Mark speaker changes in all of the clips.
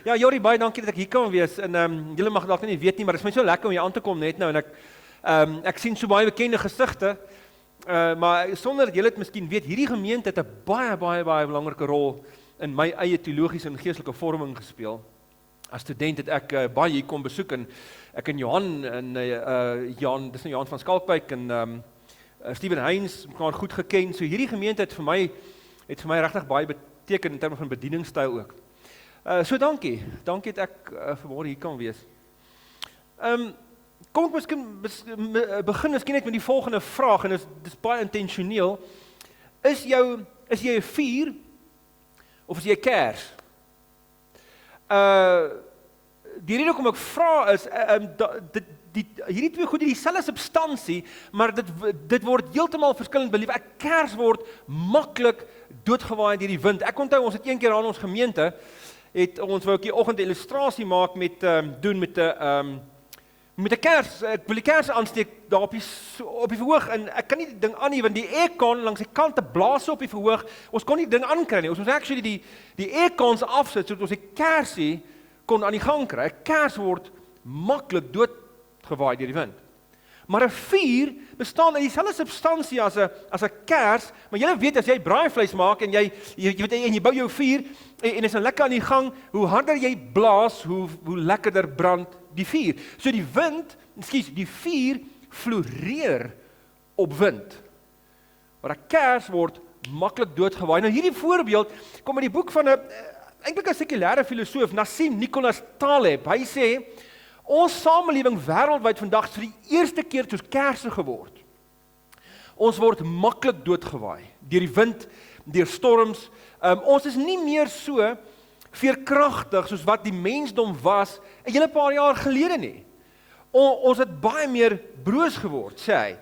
Speaker 1: Ja, Jori, baie dankie dat ek hier kan wees. En julle mag dalk nie weet nie, maar dit is my so lekker om hier aan te kom net nou en ek sien so baie bekende gesigte. Maar sonder dat julle dit miskien weet, hierdie gemeente het 'n baie belangrike rol in my eie teologiese en geestelike vorming gespeel. As student het ek baie hier kom besoek en ek en Johan dis nou Johan van Skalkwyk en Steven Heinz mekaar goed geken. So hierdie gemeente het vir my regtig baie beteken in terme van bedieningsstyl ook. So dankie dat ek vanmôre hier kan wees. Kom ek begin miskien net met die volgende vraag en dis baie intentioneel. Is jy 'n vuur of is jy 'n kers? Die rede hoekom ek vra is hierdie twee goed het dieselfde substansie, maar dit word heeltemal verskillend beleef. 'n Kers word maklik doodgewaai deur die wind. Ek onthou ons het een keer aan ons gemeente ons wou 'n oggend illustrasie maak met 'n kers. Ek wil die kers aansteek daar op die verhoog en ek kan nie die ding aan nie want die aircon langs die kante blaas op die verhoog. Ons kon nie die ding aankry nie. Ons moes actually die aircons afsit sodat ons die kersie kon aan die gang kry. 'n Kers word maklik doodgewaai deur die wind. Maar 'n vuur bestaan uit dieselfde substansie as 'n kers, maar jy weet as jy braaivleis maak en jy bou jou vuur en is nou lekker aan die gang, hoe harder jy blaas, hoe lekkerder brand die vuur. So die vuur floreer op wind. Maar 'n kers word maklik doodgewaai. Nou hierdie voorbeeld kom uit die boek van eintlik 'n sekulêre filosoof, Nassim Nicholas Taleb. Hy sê ons samelewing wêreldwyd vandag is vir die eerste keer soos kersse geword. Ons word maklik doodgewaai deur die wind, deur storms. Ons is nie meer so veerkragtig soos wat die mensdom was 'n hele paar jaar gelede nie. Ons het baie meer broos geword, sê hy.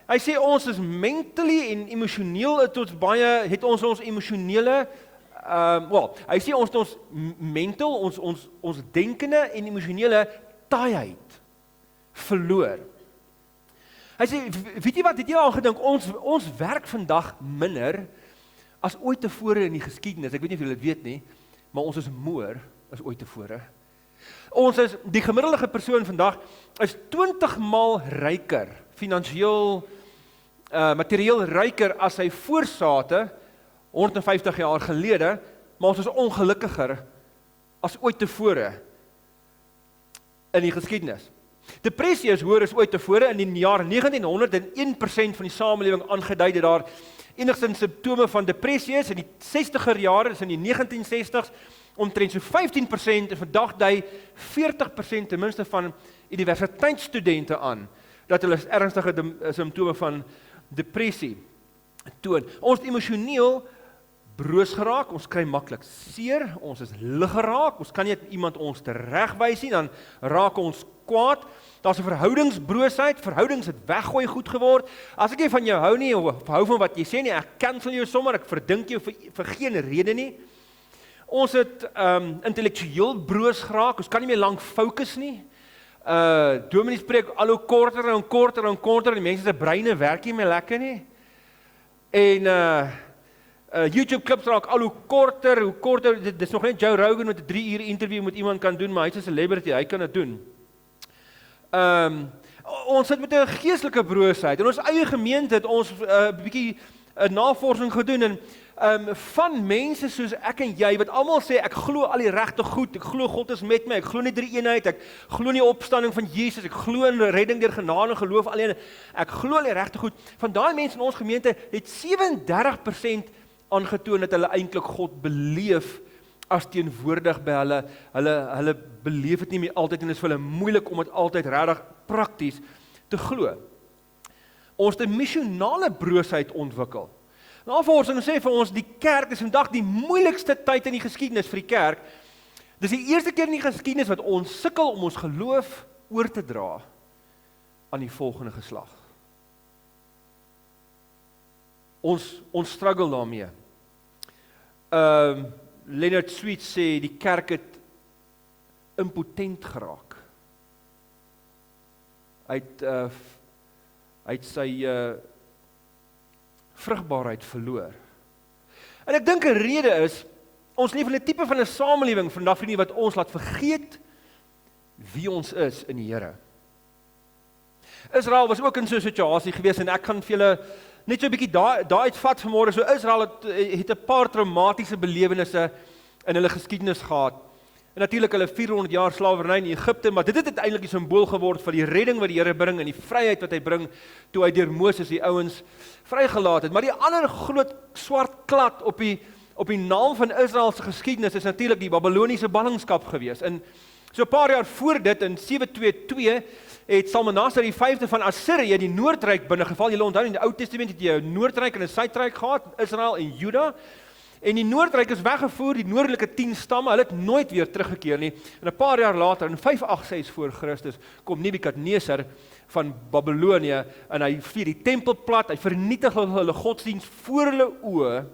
Speaker 1: Hy sê ons is mentally en emosioneel het ons emosionele hy sê ons mental, ons denkende en emosionele taaiheid verloor. Hy sê, weet jy wat, het jy al gedink, ons werk vandag minder as ooit tevore in die geskiedenis. Ek weet nie of julle dit weet nie, maar ons is moer as ooit tevore. Die gemiddelde persoon vandag is 20 maal ryker, finansiëel, materieel ryker as sy voorsate 150 jaar gelede, maar ons is ongelukkiger as ooit tevore in die geskiedenis. Depressie is hoër as ooit tevore. In die jaar 1900 en 1% van die samelewing aangedui dat daar enigstens simptome van depressie is. In die 60er jare, in die 1960s, omtrent so 15% en vandag dui 40% ten minste van universiteitsstudente aan dat hulle ernstige simptome van depressie toon. Ons emosioneel broos geraak, ons kry maklik seer, ons is lig geraak, ons kan nie iemand ons teregwys nie, dan raak ons kwaad. Daar's 'n verhoudingsbroosheid, verhoudings het weggooi goed geword. As ek nie van jou hou nie, of hou van wat jy sê nie, ek cancel jou sommer, ek verdink jou vir geen rede nie. Ons het intellektueel broos geraak, ons kan nie meer lank fokus nie. Dominee spreek al hoe korter en korter en korter, die mense se breine werk nie meer lekker nie. En YouTube klips raak al hoe korter, dit is nog net Joe Rogan met 'n 3 uur interview met iemand kan doen, maar hy's 'n celebrity, hy kan dit doen. Ons sit met 'n geestelike broosheid. In ons eie gemeente het ons 'n bietjie navorsing gedoen en van mense soos ek en jy wat almal sê ek glo al die regte goed, ek glo God is met my, ek glo nie drie eenheid, ek glo nie opstanding van Jesus, ek glo in redding deur genade en geloof alleen, ek glo al die regte goed. Van daai mense in ons gemeente het 37% aangetoon dat hulle eintlik God beleef as teenwoordig by hulle. Hulle beleef dit nie meer altyd en dit is vir hulle moeilik om dit altyd regtig prakties te glo. Ons het 'n missionale broosheid ontwikkel. Navorsing sê vir ons die kerk is vandag die moeilikste tyd in die geskiedenis vir die kerk. Dis die eerste keer in die geskiedenis wat ons sukkel om ons geloof oor te dra aan die volgende geslag. Ons struggle daarmee. Leonard Sweet sê die kerk het impotent geraak. Hy het sy vrugbaarheid verloor. En ek dink 'n rede is Ons leef in 'n tipe van 'n samelewing vandag vriendie wat ons laat vergeet wie ons is in die Here. Israel was ook in so 'n situasie gewees en ek gaan vir julle net so 'n bietjie daai uitvat vanmôre. So Israel het 'n paar traumatiese belewennisse in hulle geskiedenis gehad. En natuurlik hulle 400 jaar slawerny in Egipte, maar dit het uiteindelik die simbool geword vir die redding wat die Here bring en die vryheid wat hy bring toe hy deur Moses die ouens vrygelaat het. Maar die ander groot swart klad op die naam van Israel se geskiedenis is natuurlik die Babiloniese ballingskap gewees. En so 'n paar jaar voor dit in 722 het Salmanaser die 5de van Assirië die Noordryk binnegeval. Julle onthou in die Ou Testament het jy 'n Noordryk en 'n Suidryk gehad, Israel en Juda. En die Noordryk is weggevoer, die noordelike 10 stamme, hulle het nooit weer teruggekeer nie. En 'n paar jaar later, in 586 voor Christus, kom Nebukadnesar van Babilonië en hy vee die tempel plat, hy vernietig hulle godsdiens voor hulle oë.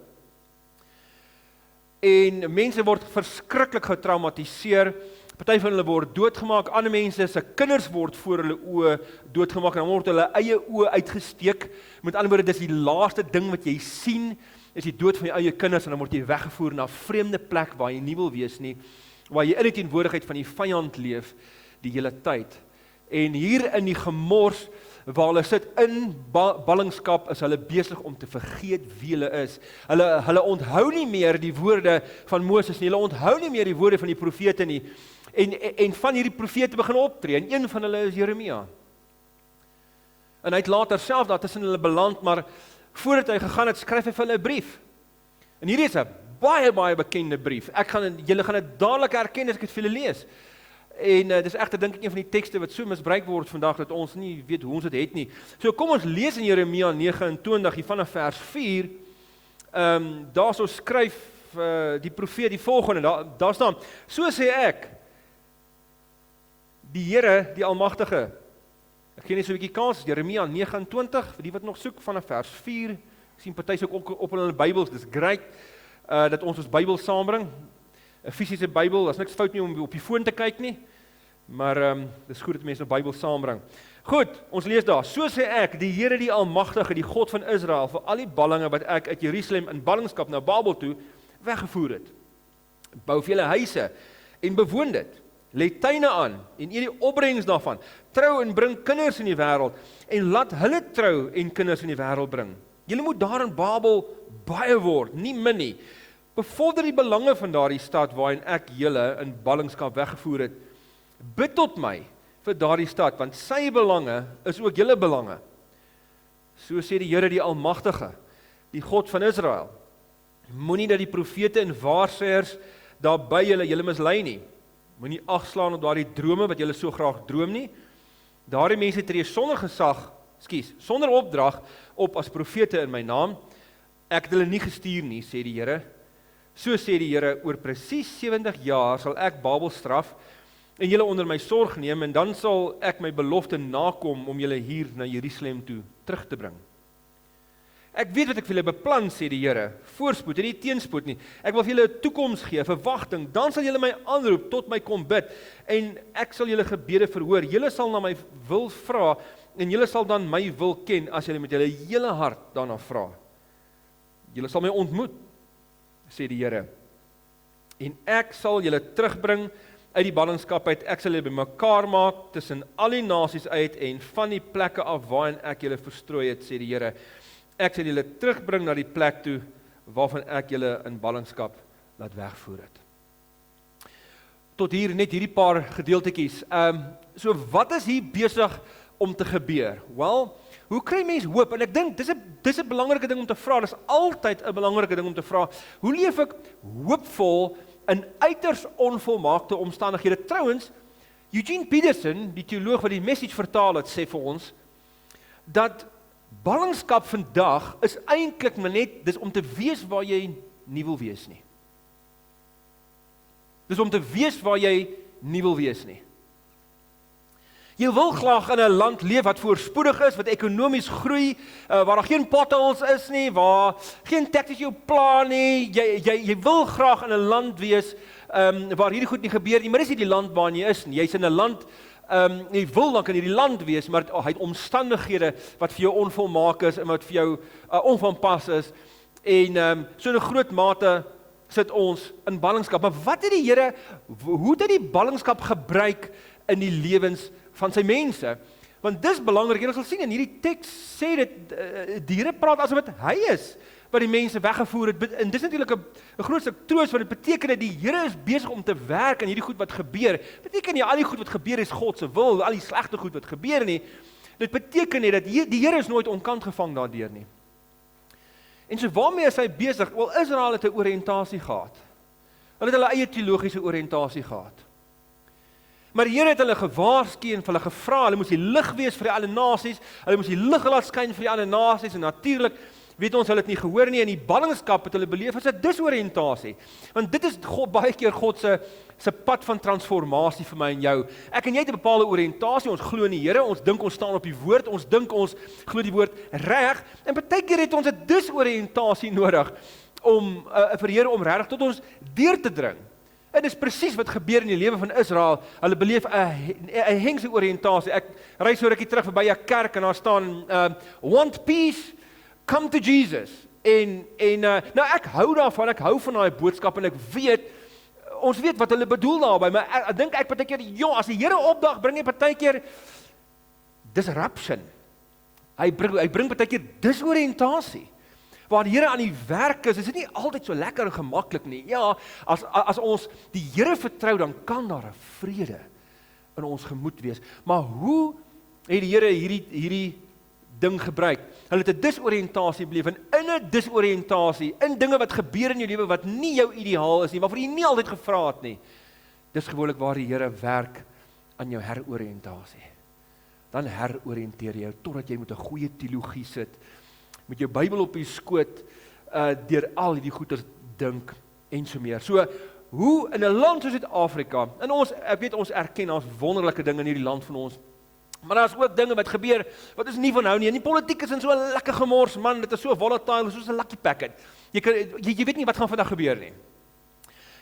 Speaker 1: En mense word verskriklik getraumatiseer. Party van hulle word doodgemaak, ander mense se kinders word voor hulle oë doodgemaak en dan word hulle eie oë uitgesteek. Met ander woorde, dis die laaste ding wat jy sien, is die dood van jou eie kinders en dan word jy weggevoer na 'n vreemde plek waar jy nie wil wees nie, waar jy in die teenwoordigheid van die vyand leef die hele tyd. En hier in die gemors waar hulle sit in ballingskap is hulle besig om te vergeet wie hulle is. Hulle onthou nie meer die woorde van Moses nie, hulle onthou nie meer die woorde van die profete nie. En van hierdie profete begin optree, en een van hulle is Jeremia. En hy het later self daar tussen hulle beland, maar voordat hy gegaan het, skryf hy vir hulle 'n brief. En hierdie is 'n baie bekende brief. Julle gaan dit dadelik herken as ek dit vir julle lees. En dis egter dink ek een van die tekste wat so misbruik word vandag dat ons nie weet hoe ons dit het nie. So kom ons lees in Jeremia 29 hier vanaf vers 4. Daarso skryf die profeet die volgende. Daar staan: "So sê ek, die Here, die Almagtige." Ek gee net so 'n bietjie kans, Jeremia 29, vir die wat nog soek, vanaf vers 4. Ek sien party se ook op hulle Bybels, dis great dat ons Bybel saambring. 'n Fisiese Bybel, daar's niks fout nie om op die foon te kyk nie, maar dis goed dat mense 'n Bybel saambring. Goed, ons lees daar: "So sê ek, die Here die Almagtige, die God van Israel, vir al die ballinge wat ek uit Jerusalem in ballingskap na Babel toe weggevoer het. Bou vir julle huise en bewoon dit. Lê tuine aan en eet die opbrengs daarvan. Trou en bring kinders in die wêreld en laat hulle trou en kinders in die wêreld bring. Julle moet daar in Babel baie word, nie min nie. Bevorder die belange van daardie stad waarin ek julle in ballingskap weggevoer het. Bid tot my vir daardie stad, want sy belange is ook julle belange. So sê die Here die Almagtige, die God van Israel. Moenie dat die profete en waarsêers daar by julle mislei nie. Moenie ag slaan op daardie drome wat julle so graag droom nie. Daardie mense tree sonder gesag, sonder opdrag op as profete in my naam. Ek het hulle nie gestuur nie, sê die Here. So sê die Here, oor presies 70 jaar sal ek Babel straf en julle onder my sorg neem en dan sal ek my belofte nakom om julle hier na Jerusalem toe terug te bring. Ek weet wat ek vir julle beplan, sê die Here, voorspoed en nie teenspoed nie. Ek wil vir julle 'n toekoms gee, verwagting, dan sal julle my aanroep, tot my kom bid, en ek sal julle gebede verhoor. Julle sal na my wil vra, en julle sal dan my wil ken, as julle met julle hele hart daarna vra. Julle sal my ontmoet, sê die Here, en ek sal julle terugbring uit die ballingskap uit, ek sal julle bymekaar maak, tussen al die nasies uit, en van die plekke af waarin ek julle verstrooi het, sê die Here. Ek sal julle terugbring na die plek toe, waarvan ek julle in ballingskap laat wegvoer het. Tot hier, net hierdie paar gedeeltetjies. So wat is hier besig om te gebeur? Wel, hoe kry mens hoop? En ek dink, dis 'n belangrike ding om te vra, dis altyd 'n belangrike ding om te vra. Hoe leef ek hoopvol in uiters onvolmaakte omstandighede? Trouwens, Eugene Peterson, die teoloog wat die Message vertaal het, sê vir ons, dat ballingskap vandag is eintlik maar net, dis om te wees waar jy nie wil wees nie. Dis om te wees waar jy nie wil wees nie. Jy wil graag in 'n land leef wat voorspoedig is, wat ekonomies groei, waar daar geen potholes is nie, waar geen taxis jou pla nie. Jy wil graag in 'n land wees waar hierdie goed nie gebeur nie, maar dis nie die land waarin jy is nie. Jy's in 'n land jy wil dan in hierdie land wees, maar hy het omstandighede wat vir jou onvolmaak is en wat vir jou onvanpas is. En so 'n groot mate sit ons in ballingskap. Maar wat het die Here, hoe het hy die ballingskap gebruik in die lewens van sy mense? Want dis belangrik, jy sal sien in hierdie teks sê dit, die Here praat asof dit hy is wat die mense weggevoer het, en dis natuurlik 'n groot stuk troos, want dit beteken dat die Here is besig om te werk in hierdie goed wat gebeur. Dit beteken nie al die goed wat gebeur is God se wil, al die slegte goed wat gebeur nie. Dit beteken nie dat die Here is nooit onkant gevang daardeur nie. En so waarmee is hy besig? Wel, Israel het 'n oriëntasie gehad. Hulle het hulle eie teologiese oriëntasie gehad. Maar die Here het hulle gewaarsku en vir hulle gevra, hulle moes die lig wees vir die ander nasies, hulle moes die lig laat skyn vir die ander nasies, en natuurlik weet ons hulle het nie gehoor nie, en die ballingskap het hulle beleef as 'n disoriëntasie. Want dit is baie keer God se pad van transformasie vir my en jou. Ek en jy het 'n bepaalde oriëntasie, ons glo in die Here, ons dink ons staan op die woord, ons dink ons glo die woord reg, en baie keer het ons 'n disoriëntasie nodig om vir die Here om regtig tot ons deur te dring. En dis presies wat gebeur in die lewe van Israel. Hulle beleef 'n hengse oriëntasie. Ek ry so rukkie terug verby 'n kerk en daar staan want peace, come to Jesus. Nou ek hou daarvan, ek hou van daai boodskap en ek weet, ons weet wat hulle bedoel daarby, maar ek dink baie keer, as die Here opdag, bring hy baie keer disruption. Hy bring baie keer disoriëntasie. Waar die Here aan die werk is dit nie altyd so lekker en gemaklik nie. Ja, as ons die Here vertrou, dan kan daar 'n vrede in ons gemoed wees. Maar hoe het die Here hierdie ding gebruik? Hulle het 'n disoriëntasie beleef, en in 'n disoriëntasie, in dinge wat gebeur in jou lewe wat nie jou ideaal is nie, waarvoor jy nie altyd gevra het nie, dis gewoonlik waar die Here werk aan jou heroriëntasie. Dan heroriënteer jy totdat jy met 'n goeie teologie sit, met jou Bybel op die skoot, deur al die goeders dink en so meer. So, hoe in 'n land soos Suid-Afrika, en ek weet ons erken, ons wonderlike dinge in hierdie land van ons, maar daar is ook dinge wat gebeur, wat ons nie van hou nie, en die politiek is in so 'n lekker gemors, man, dit is so volatile, soos 'n lucky packet. Jy weet nie wat gaan vandag gebeur nie.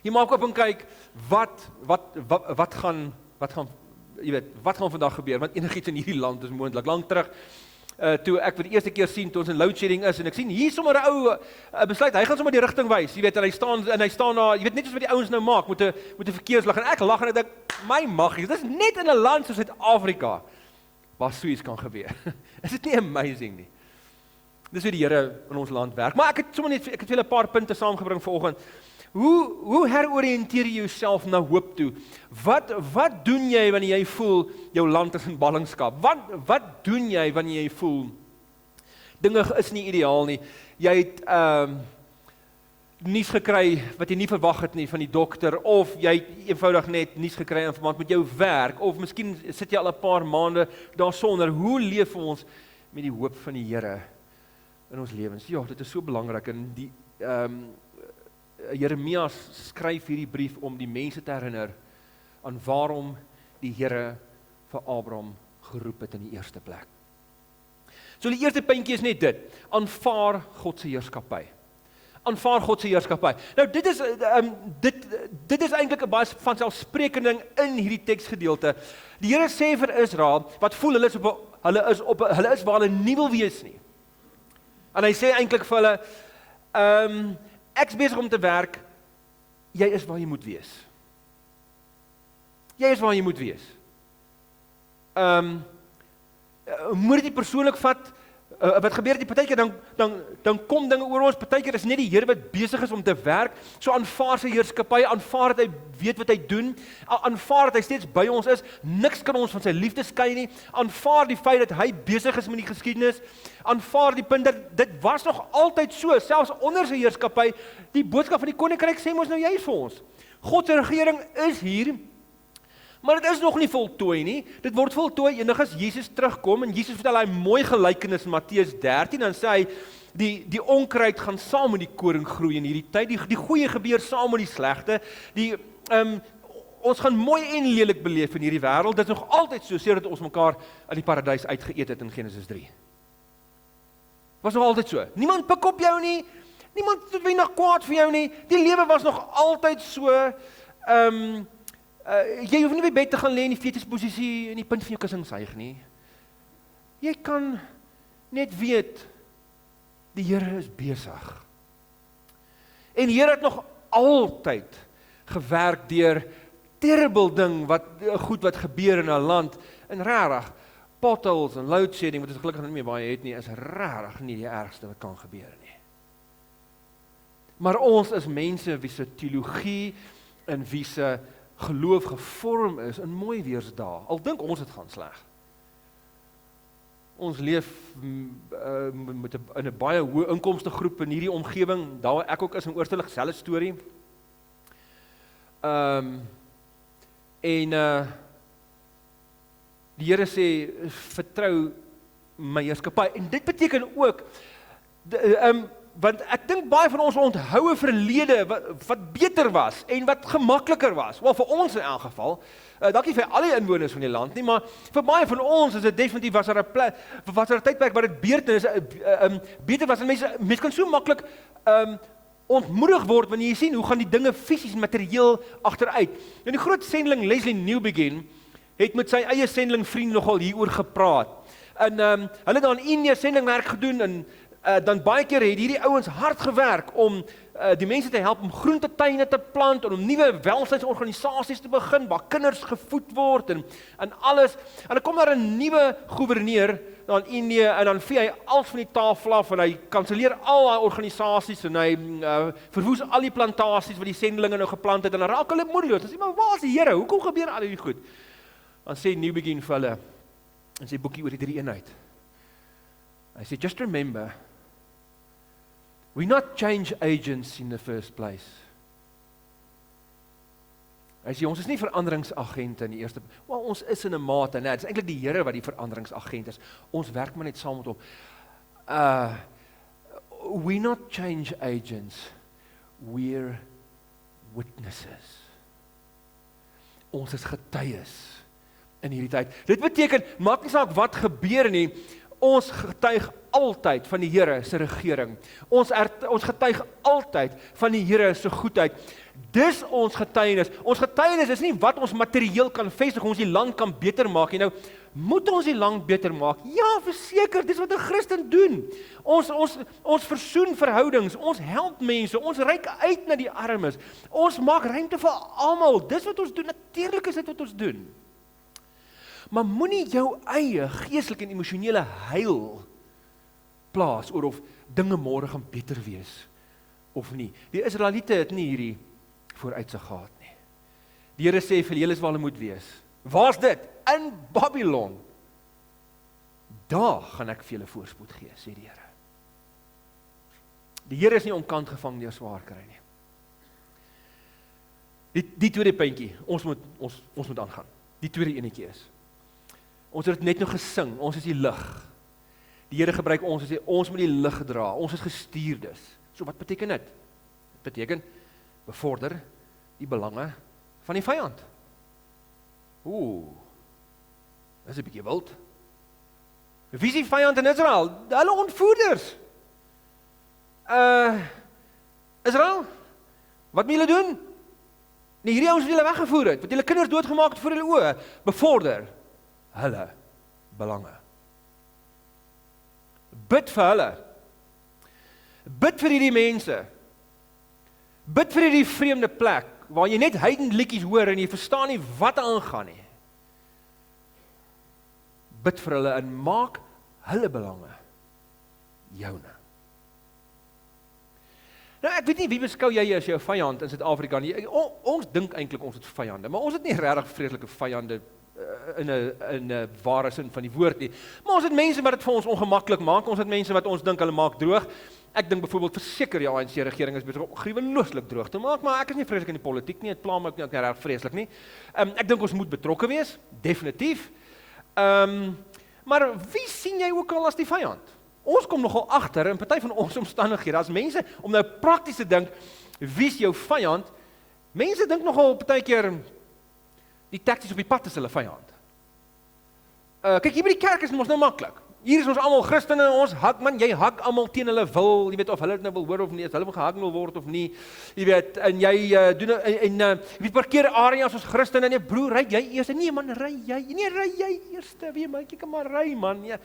Speaker 1: Jy maak op en kyk, wat gaan vandag gebeur, want enigiets in hierdie land is moontlik. Lank terug, toe ek vir die eerste keer sien, toe ons in loadshedding is, en ek sien hier sommer 'n ou besluit, hy gaan sommer die rigting wys, jy weet, en hy staan daar, jy weet net soos wat die ouens nou maak, met 'n verkeerslig, en ek lag en ek dink, my maggies, dis net in 'n land soos Suid-Afrika, waar so iets kan gebeur. Is dit nie amazing nie? Dis hoe die Here in ons land werk. Maar ek het vir julle 'n paar punte saamgebring vanoggend. Hoe heroriënteer jy jouself na hoop toe? Wat doen jy wanneer jy voel jou land is in ballingskap? Wat doen jy wanneer jy voel dinge is nie ideaal nie? Jy het nuus gekry wat jy nie verwag het nie van die dokter, of jy het eenvoudig net nuus gekry in verband met jou werk, of miskien sit jy al 'n paar maande daarsonder. Hoe leef ons met die hoop van die Here in ons lewens? Ja, dit is so belangrik, en die Jeremia skryf hierdie brief om die mense te herinner aan waarom die Here vir Abraham geroep het in die eerste plek. So die eerste puntjie is net dit: aanvaar God se heerskappy. Aanvaar God se heerskappy. Nou dit is eintlik 'n baie vanselfsprekende ding in hierdie teksgedeelte. Die Here sê vir Israel, wat voel hulle is waar hulle nie wil wees nie. En hy sê eintlik vir hulle, ek's besig om te werk, jy is waar jy moet wees. Jy is waar jy moet wees. Moet dit nie persoonlik vat, wat gebeur dit partykeer, dan kom dinge oor ons, partykeer is net die Here wat besig is om te werk, so aanvaar sy heerskappy, aanvaar dat hy weet wat hy doen, aanvaar dat hy steeds by ons is, niks kan ons van sy liefde skei nie, aanvaar die feit dat hy besig is met die geskiedenis, aanvaar die punt dat dit was nog altyd so, selfs onder sy heerskappy, die boodskap van die koninkryk sê ons nou juist vir ons. God se regering is hier, maar dit is nog nie voltooi nie. Dit word voltooi eendag as Jesus terugkom, en Jesus vertel hy mooi gelykenis in Matteus 13, dan sê hy, die onkruid gaan saam met die koring groei in hierdie tyd, die goeie gebeur saam met die slegte, ons gaan mooi en lelik beleef in hierdie wêreld, dit is nog altyd so, sedert ons mekaar uit die paradys uitgeëet het in Genesis 3. Was nog altyd so. Niemand pik op jou nie, niemand het weinig kwaad vir jou nie, die lewe was nog altyd so, jy hoef nie by bed te gaan lê in die fetusposisie in die punt van jou kussing suig nie. Jy kan net weet, die Here is besig. En die Here het nog altyd gewerk deur terrible ding, goed wat gebeur in 'n land, en rarig, potholes en load shedding, wat ons gelukkig nie meer baie het nie, is rarig nie die ergste wat kan gebeur nie. Maar ons is mense wie se teologie en wie se geloof gevorm is in mooi weersdae, al dink ons het gaan sleg. Ons leef in 'n baie hoë inkomste groep in hierdie omgewing, daar waar ek ook is in Oorstelig, selfde storie. Die Here sê, vertrou my heerskappy, en dit beteken ook, want ek dink baie van ons onthou 'n verlede wat beter was, en wat gemakliker was, wel vir ons in elk geval, dalk nie vir al die inwoners van die land nie, maar vir baie van ons is dit definitief, was daar 'n tydperk waar dit beter was, en mense kan so maklik ontmoedig word, wanneer jy sien, hoe gaan die dinge fisies, materieel achteruit. En die groot sendeling Leslie Newbegin, het met sy eie sendelingvriend nogal hieroor gepraat. En hulle het daar in Indië sendingwerk gedoen, en dan baie keer het hierdie ouens hard gewerk om die mense te help om groentetuine te plant, en om nuwe welsynsorganisasies te begin, waar kinders gevoed word, en alles. En dan kom daar 'n nuwe gouverneur daar in Indië, en dan vee hy alles van die tafel af, en hy kanselleer al daai organisasies, en hy verwoes al die plantasies wat die sendelinge nou geplant het, en dan raak hulle moedeloos. Dan sê, maar waar is die Here? Hoekom gebeur al hierdie goed? Dan sê Newbegin vir hulle, in sy boekie oor die 3 eenheid, hy sê, just remember, we're not change agents in the first place. Hy sê, ons is nie veranderingsagente in die eerste, wel, ons is in 'n mate, nee, dit is eintlik die Here wat die veranderingsagent is, ons werk maar net saam met hom. We're not change agents, we're witnesses. Ons is getuies in hierdie tyd. Dit beteken, maak nie saak wat gebeur nie, ons getuig altyd van die Here se regering. Ons getuig altyd van die Here se goedheid. Dis ons getuienis. Ons getuienis is nie wat ons materieel kan vestig, ons die land kan beter maak. Nou, moet ons die land beter maak? Ja, verseker, dis wat 'n Christen doen. Ons versoen verhoudings, ons help mense, ons reik uit na die armes, ons maak ruimte vir almal. Dis wat ons doen, natuurlik is dit wat ons doen. Maar moenie jou eie geestelike en emosionele heil plaas oor of dinge môre gaan beter wees of nie. Die Israeliete het nie hierdie vooruitsig gehad nie. Die Here sê vir julle is waar hulle moet wees. Waar's dit? In Babylon. Daar gaan ek vir julle voorspoed gee, sê die Here. Die Here is nie omkant gevang deur swaar kry nie. Die tweede puntjie, ons moet aangaan. Die tweede enetjie is, ons het net nog gesing, ons is die lig. Die Here gebruik ons, sê, ons moet die lig dra, ons is gestuurdes. So wat beteken dit? Dit beteken, bevorder die belange van die vyand. Dis 'n bietjie wild. Wie is die vyand in Israel? Hulle ontvoerders. Israel, wat moet julle doen? Nee, hierdie ouens wat julle weggevoer het, wat julle kinders doodgemaak het voor hulle oë, bevorder hulle belange. Bid vir hulle. Bid vir hierdie mense. Bid vir hierdie vreemde plek, waar jy net heidenliedjies hoor en jy verstaan nie wat aangaan nie. Bid vir hulle en maak hulle belange joune. Nou, ek weet nie wie beskou jy as jou vyand in Suid-Afrika nie. Ons dink eintlik ons het vyande, maar ons het nie regtig vreeslike vyande in 'n ware sin van die woord nie. Maar ons het mense wat dit vir ons ongemaklik maak, ons het mense wat ons dink hulle maak droog. Ek dink byvoorbeeld verseker die ANC regering is besig om gruwelooslik droog te maak, maar ek is nie vreeslik in die politiek nie, dit pla my ook nie reg vreeslik nie. Ek dink ons moet betrokke wees, definitief. Maar wie sien jy ook al as die vyand? Ons kom nogal agter in party van ons omstandighede, as mense om nou prakties te dink, wie is jou vyand? Mense dink nogal partykeer die taksies op die pad is hulle vyand. Kyk, hier by die kerk is ons nou maklik. Hier is ons almal Christene, ons hak, man, jy hak almal teen hulle wil, jy weet of hulle dit nou wil hoor of nie, as hulle wil gehak wil word of nie, jy weet, en jy doen, jy parkeer areas as Christene, en jy broer, ry jy eers, nee man, ry jy eers, wie man, kyk maar ry man, ja.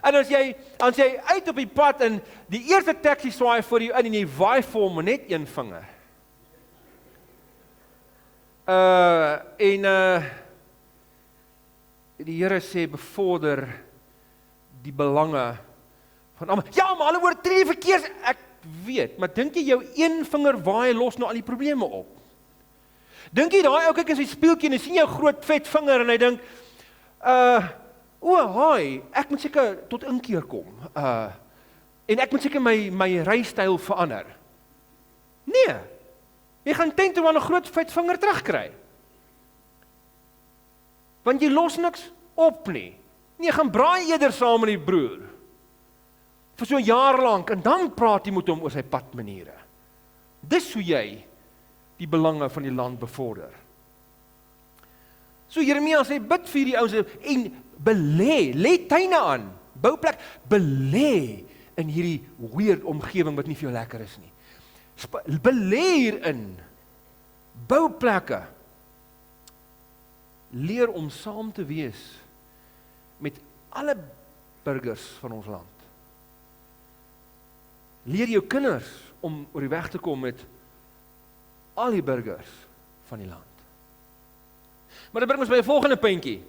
Speaker 1: En as jy uit op die pad, en die eerste taxi swaai voor jou in, en jy waai vir hom net een vinger, Die Here sê bevorder die belange van almal. Ja, maar hulle oortree verkeers. Ek weet, maar dink jy jou een vinger waai los nou al die probleme op? Dink jy daai ou kyk in sy spieeltjie en hy sien jou groot vet vinger en hy dink, haai, ek moet seker tot inkeer kom. En ek moet seker my rystyl verander. Nee. Jy gaan teen toe aan 'n groot vet vinger terugkry. Want jy los niks op nie. Nee, gaan braai eerder saam met die broer. Vir so 'n jaar lank en dan praat jy met hom oor sy padmaniere. Dis hoe jy die belange van die land bevorder. So Jeremia sê bid vir die ouens en belê, lê tuine aan, bouplek, belê in hierdie weird omgewing wat nie vir jou lekker is nie. Belê hierin, bouplekke. Leer om saam te wees met alle burgers van ons land. Leer jou kinders om oor die weg te kom met al die burgers van die land. Maar dit bring ons by 'n volgende puntjie.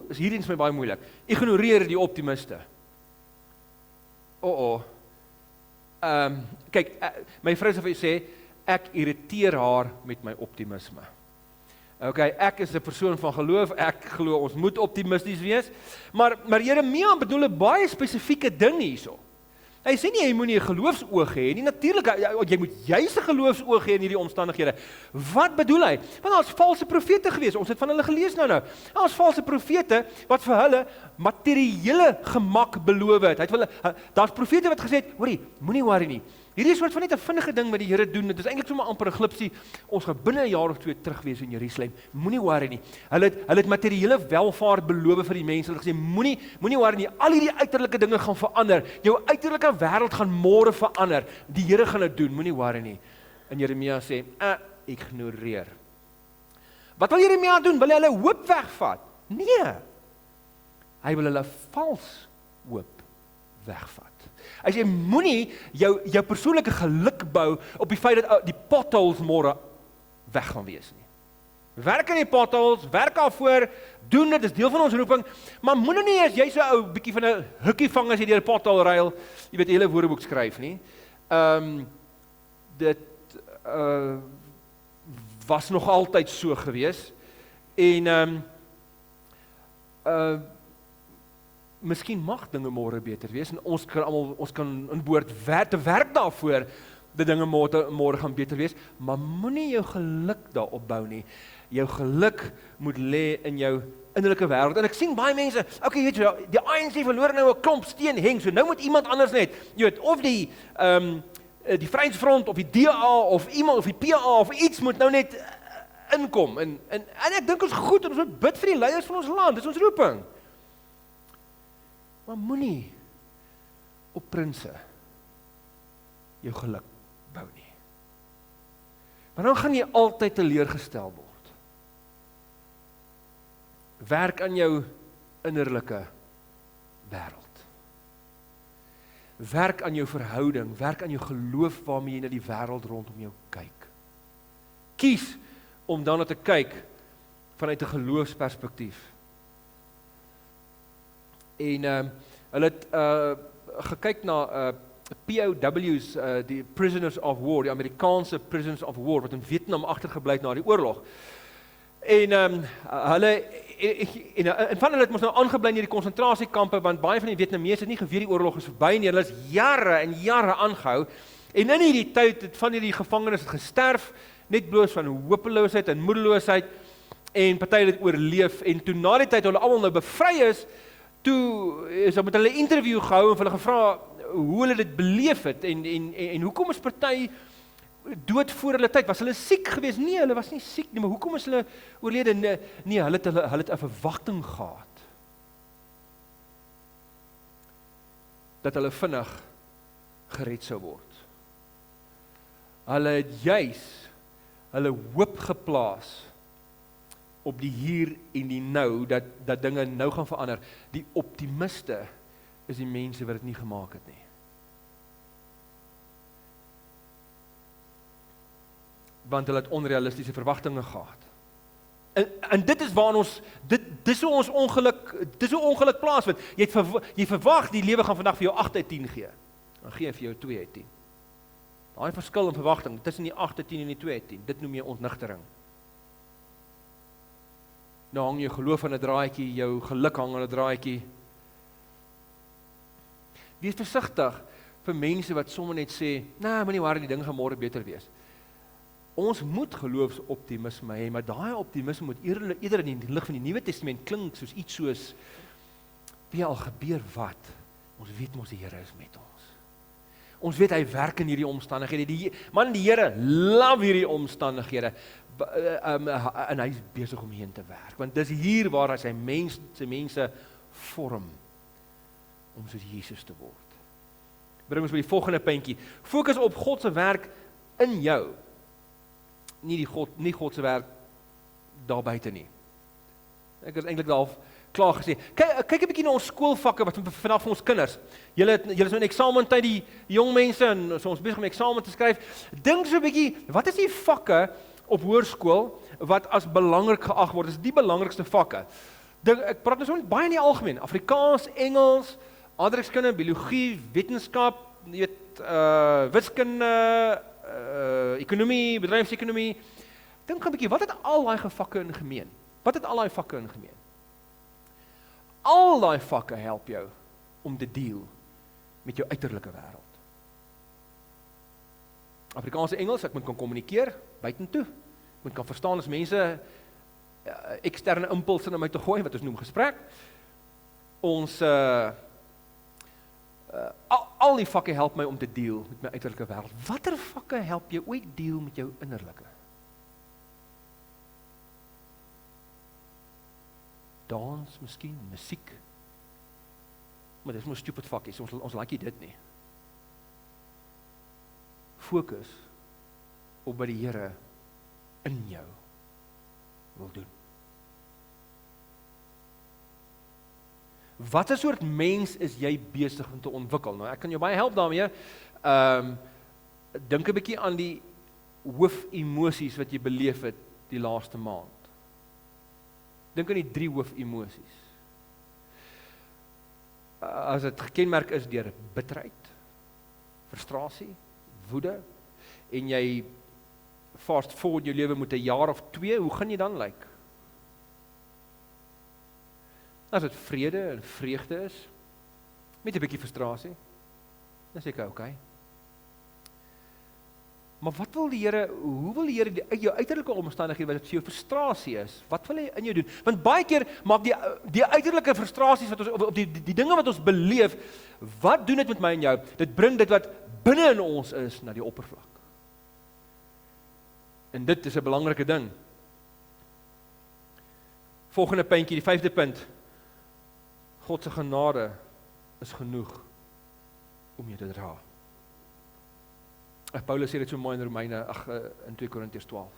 Speaker 1: Is hierdie vir my baie moeilik. Ignoreer die optimiste. Kyk, my vrou sê, ek irriteer haar met my optimisme. Okay, ek is 'n persoon van geloof, ek glo ons moet optimisties wees, maar Jeremia bedoel 'n baie spesifieke ding hierso. Hy sê nie, jy moet nie 'n geloofsoog hê nie, natuurlik, jy moet juis 'n geloofsoog hê in hierdie omstandighede. Wat bedoel hy? Want daar's valse profete gewees, ons het van hulle gelees nou. Daar's valse profete wat vir hulle materiële gemak beloof het. Daar's profete wat gesê het, hoorie, moenie worry nie. Hierdie is soort van net 'n vinnige ding wat die Here doen. Dit is eintlik sommer amper 'n glipsie. Ons gaan binne 'n jaar of 2 terug wees in Jerusalem. Moenie worry nie. Hulle het materiële welvaart beloof vir die mense. Hulle gesê moenie worry nie. Al hierdie uiterlike dinge gaan verander. Jou uiterlike wêreld gaan môre verander. Die Here gaan dit doen. Moenie worry nie. En Jeremia sê, ignoreer. Wat wil Jeremia doen? Wil hy hulle hoop wegvat? Nee. Hy wil hulle vals hoop wegvat. Hy sê, moenie jou persoonlike geluk bou op die feit dat die potholes môre weg gaan wees nie. Werk aan die potholes, werk daarvoor, doen dit, is deel van ons roeping, maar moenie nie as jy so 'n ou bietjie van 'n hukkie vang as jy deur 'n pothole ruil, jy weet, 'n hele woordeboek skryf nie. Dit was nog altyd so gewees, en miskien mag dinge môre beter wees en ons kan in boord te werk daarvoor dat dinge môre gaan beter wees, maar moenie jou geluk daarop bou nie. Jou geluk moet lê in jou innerlike wêreld. En ek sien baie mense, okay, weet jy, die ANC verloor nou 'n klomp steenheng, so nou moet iemand anders net, jy weet, of die Vryheidsfront of die DA of iemand of die PA of iets moet nou net inkom. En ek dink ons goed en ons moet bid vir die leiers van ons land. Dis ons roeping. Maar moenie op prinse jou geluk bou nie. Want dan gaan jy altyd teleurgestel word. Werk aan jou innerlike wêreld. Werk aan jou verhouding, werk aan jou geloof waarmee jy na die wêreld rondom jou kyk. Kies om dan te kyk vanuit 'n geloofsperspektief. En hulle het gekyk na POW's, die prisoners of war, die Amerikaanse prisoners of war, wat in Vietnam agtergebly het na die oorlog. En van hulle het mos nou aangebly in hierdie konsentrasiekampe, want baie van die Vietnamese het nie geweet die oorlog is verby nie, hulle is jare en jare aangehou, en in hierdie tyd het van hierdie gevangenes gesterf, net bloos van hopeloosheid en moedeloosheid, en party het oorleef, en toe na die tyd hulle almal nou bevry is, toe is met hulle 'n interview gehou en hulle gevra hoe hulle dit beleef het en hoekom is party dood voor hulle tyd? Was hulle siek geweest? Nee, hulle was nie siek nie, maar hoekom is hulle oorlede? Nee, hulle het 'n verwagting gehad dat hulle vinnig gered sou word. Hulle het juis hulle hoop geplaas op die hier en die nou, dat dinge nou gaan verander. Die optimiste is die mense wat dit nie gemaak het nie. Want hulle het onrealistiese verwagtinge gehad. En dit is waar ons, dis hoe ons ongeluk plaasvind. Jy verwag die lewe gaan vandag vir jou 8 uit 10 gee. Dan gee hy vir jou 2 uit 10. Daai verskil in verwagting tussen die 8 uit 10 en die 2 uit 10, dit noem jy ontnigtering. Nou hang jou geloof aan 'n draadjie, jou geluk hang aan 'n draadjie. Wees versigtig vir mense wat sommer net sê, nee, moenie worry, die ding gaan môre beter wees. Ons moet geloofsoptimisme hê, maar daai optimisme moet eerder in die lig van die Nuwe Testament klink soos iets soos, wie al gebeur wat, ons weet mos die Here is met ons. Ons weet hy werk in hierdie omstandighede. Die Here love hierdie omstandighede. En hy is besig om hierheen te werk. Want dis hier waar hy sy mense vorm om soos Jesus te word. Bring ons by die volgende puntjie. Fokus op God se werk in jou. Nie God se werk daar buite nie. Ek is eintlik half klaar gesê. Kyk 'n bietjie na ons skoolvakke wat vanaf vir ons kinders. Julle is nou in eksamentyd, die jong mense, en so ons besig om eksamen te skryf. Dink so 'n bietjie, wat is die vakke op hoërskool wat as belangrik geag word? Dis die belangrikste vakke. Ek praat nou so baie in die algemeen. Afrikaans, Engels, aardrykskunde, biologie, wetenskap, jy weet, wiskunde, ekonomie, bedryfsekonomie. Dink 'n bietjie, wat het al daai vakke in gemeen? Wat het al daai vakke in gemeen? Al daai vakke help jou om te deel met jou uiterlike wêreld. Afrikaans en Engels, ek moet kan kommunikeer buitentoe. Ek moet kan verstaan as mense eksterne impulse na my te gooi, wat ons noem gesprek. Ons al die vakke help my om te deel met my uiterlike wêreld. Watter vakke help jou ooit deel met jou innerlike? Dans, miskien, musiek. Maar dis mos stupid vakkies, ons like nie dit nie. Fokus op wat die Here in jou wil doen. Wat 'n soort mens is jy besig om te ontwikkel? Nou, ek kan jou baie help daarmee. Dink 'n bietjie aan die hoofemosies wat jy beleef het die laaste maand. Dink aan die 3 hoofemosies. As dit gekenmerk is deur bitterheid, frustrasie, woede, en jy fast forward jou lewe met 'n jaar of 2, hoe gaan jy dan lyk? As dit vrede en vreugde is, met 'n bietjie frustrasie, dan sê ek, okay. Maar wat wil die Here, hoe wil die Here jou uiterlike omstandighede wat dit vir jou frustrasie is, wat wil hy in jou doen? Want baie keer maak die uiterlike frustrasies wat ons, of die dinge wat ons beleef, wat doen dit met my en jou? Dit bring dit wat binne in ons is na die oppervlak. En dit is 'n belangrike ding. Volgende puntjie, die 5de punt. God se genade is genoeg om jou te dra. Paulus sê dit so mooi in Romeine, in 2 Korintiërs 12.